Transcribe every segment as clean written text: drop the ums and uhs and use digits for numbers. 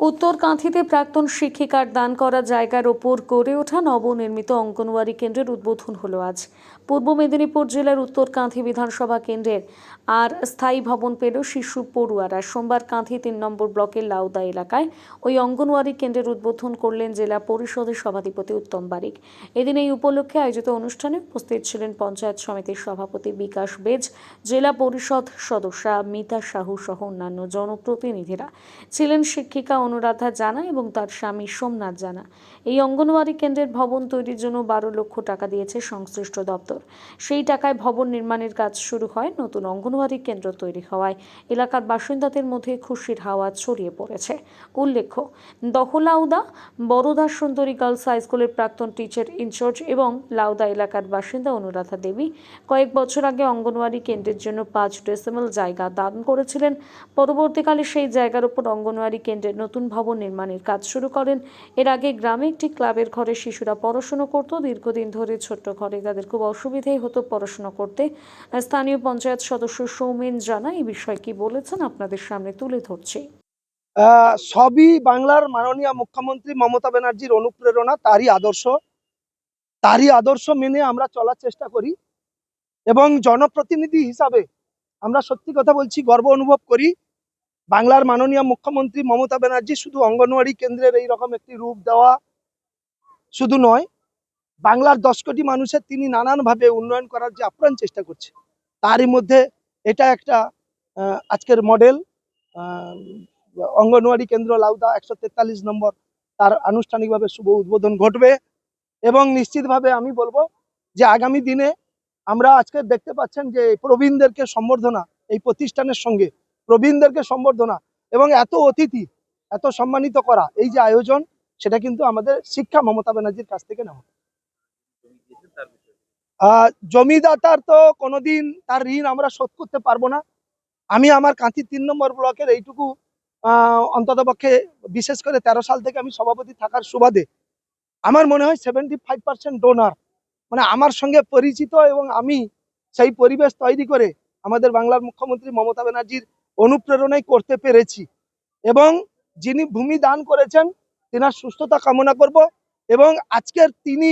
উত্তর কাঁথিতে প্রাক্তন শিক্ষিকার দান করা জায়গার ওপর গড়ে ওঠা নবনির্মিত অঙ্গনওয়াড়ি কেন্দ্রের উদ্বোধন হলো আজ। পূর্ব মেদিনীপুর জেলার উত্তর কাঁথি বিধানসভা কেন্দ্রের আর স্থায়ী ভবন পেল শিশু পড়ুয়ারা। সোমবার কাঁথি ৩ নম্বর ব্লকের লাউদা এলাকায় ওই অঙ্গনওয়াড়ি কেন্দ্রের উদ্বোধন করলেন জেলা পরিষদের সভাধিপতি উত্তম বারিক। এদিন এই উপলক্ষে আয়োজিত অনুষ্ঠানে উপস্থিত ছিলেন পঞ্চায়েত সমিতির সভাপতি বিকাশ বেজ, জেলা পরিষদ সদস্যা মিতা সাহু সহ অন্যান্য জনপ্রতিনিধিরা। ছিলেন শিক্ষিকা অনুরাধা জানা এবং তার স্বামী সোমনাথ জানা। এই অঙ্গনওয়াড়ি কেন্দ্রের ভবন তৈরির জন্য 12 লক্ষ টাকা দিয়েছে সংশ্লিষ্ট দপ্তর। সেই টাকায় ভবন নির্মাণের কাজ শুরু হয়। নতুন অঙ্গনওয়াড়ি কেন্দ্র তৈরি হওয়ায় এলাকার বাসিন্দাদের মধ্যে খুশির হাওয়া ছড়িয়ে পড়েছে। উল্লেখ্য, দহলাউদা বড়দা সুন্দরী গার্লস হাই স্কুলের প্রাক্তন টিচার ইনচার্জ এবং লাউদা এলাকার বাসিন্দা অনুরাধা দেবী কয়েক বছর আগে অঙ্গনওয়াড়ি কেন্দ্রের জন্য 5 ডেসিমেল জায়গা দান করেছিলেন। পরবর্তীকালে সেই জায়গার উপর অঙ্গনওয়াড়ি কেন্দ্রের নতুন ভবন নির্মাণের কাজ শুরু করেন। এর আগে গ্রামে একটি ক্লাবের ঘরে শিশুরা পড়াশোনা করত। দীর্ঘদিন ধরে ছোট্ট ঘরে তাদের খুব অসুবিধাই হতো পড়াশোনা করতে। স্থানীয় পঞ্চায়েত সদস্য সৌমেন জানা এই বিষয়ে কি বলেছেন আপনাদের সামনে তুলে ধরছি। সবই বাংলার মাননীয় মুখ্যমন্ত্রী মমতা ব্যানার্জির অনুপ্রেরণা, তারই আদর্শ মেনে আমরা চলার চেষ্টা করি এবং জনপ্রতিনিধি হিসাবে আমরা সত্যি কথা বলছি, গর্ব অনুভব করি। বাংলার মাননীয় মুখ্যমন্ত্রী মমতা ব্যানার্জি শুধু অঙ্গনওয়াড়ি কেন্দ্রের এই রকম একটি রূপ দেওয়া শুধু নয়, বাংলার 10 কোটি মানুষের তিনি নানানভাবে উন্নয়ন করার যে আপ্রাণ চেষ্টা করছে, তারই মধ্যে এটা একটা আজকের মডেল অঙ্গনওয়াড়ি কেন্দ্র লাউদা 143 নম্বর, তার আনুষ্ঠানিকভাবে শুভ উদ্বোধন ঘটবে। এবং নিশ্চিতভাবে আমি বলবো যে আগামী দিনে আমরা আজকে দেখতে পাচ্ছেন যে প্রবীণদেরকে সম্বর্ধনা, এই প্রতিষ্ঠানের সঙ্গে প্রবীণদেরকে সম্বর্ধনা এবং এত অতিথি এত সম্মানিত করা, এই যে আয়োজন, সেটা কিন্তু আমাদের শিক্ষা মমতা ব্যানার্জির কাছ থেকে নেওয়া। জমিদাতার তো কোনোদিন তার ঋণ আমরা শোধ করতে পারবো না। আমি আমার কাঁথি 3 নম্বর ব্লকের এইটুকু অন্ততপক্ষে, বিশেষ করে 13 সাল থেকে আমি সভাপতি থাকার সুবাদে আমার মনে হয় 75% ডোনার, মানে আমার সঙ্গে পরিচিত এবং আমি সেই পরিবেশ তৈরি করে আমাদের বাংলার মুখ্যমন্ত্রী মমতা ব্যানার্জির অনুপ্রেরণায় করতে পেরেছি। এবং যিনি ভূমি দান করেছেন তেনার সুস্থতা কামনা করব এবং আজকের তিনি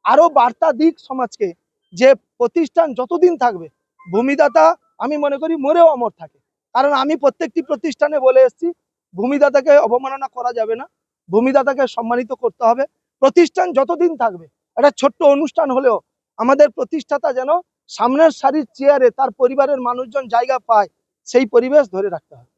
আরো বার্তা দিক সমাজকে, যে প্রতিষ্ঠান যতদিন থাকবে ভূমিদাতা আমি মনে করি মরেও অমর থাকে। কারণ আমি প্রত্যেকটি প্রতিষ্ঠানে বলে এসেছি, ভূমিদাতাকে অবমাননা করা যাবে না, ভূমিদাতাকে সম্মানিত করতে হবে। প্রতিষ্ঠান যতদিন থাকবে, একটা ছোট্ট অনুষ্ঠান হলেও আমাদের প্রতিষ্ঠাতা যেন সামনের সারির চেয়ারে তার পরিবারের মানুষজন জায়গা পায়, সেই পরিবেশ ধরে রাখতে হবে।